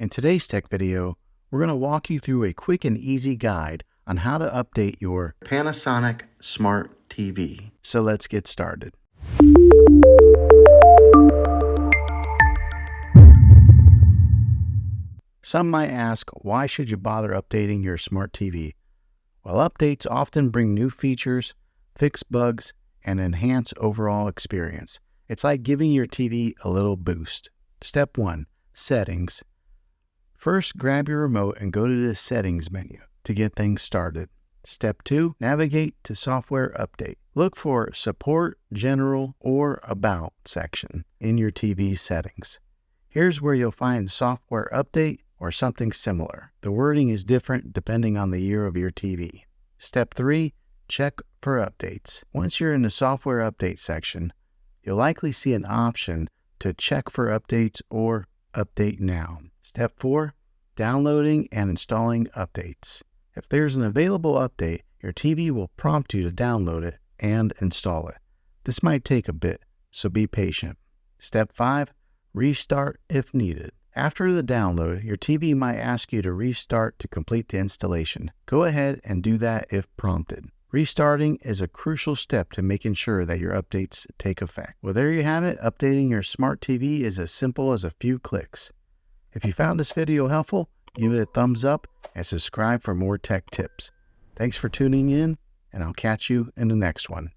In today's tech video, we're going to walk you through a quick and easy guide on how to update your Panasonic Smart TV. So let's get started. Some might ask, why should you bother updating your smart TV? Well, updates often bring new features, fix bugs, and enhance overall experience. It's like giving your TV a little boost. Step 1, Settings. First, grab your remote and go to the Settings menu to get things started. Step 2, navigate to Software Update. Look for Support, General, or About section in your TV settings. Here's where you'll find Software Update or something similar. The wording is different depending on the year of your TV. Step 3, check for updates. Once you're in the Software Update section, you'll likely see an option to check for updates or Update Now. Step 4, downloading and installing updates. If there's an available update, your TV will prompt you to download it and install it. This might take a bit, so be patient. Step 5, restart if needed. After the download, your TV might ask you to restart to complete the installation. Go ahead and do that if prompted. Restarting is a crucial step to making sure that your updates take effect. Well, there you have it. Updating your smart TV is as simple as a few clicks. If you found this video helpful, give it a thumbs up and subscribe for more tech tips. Thanks for tuning in, and I'll catch you in the next one.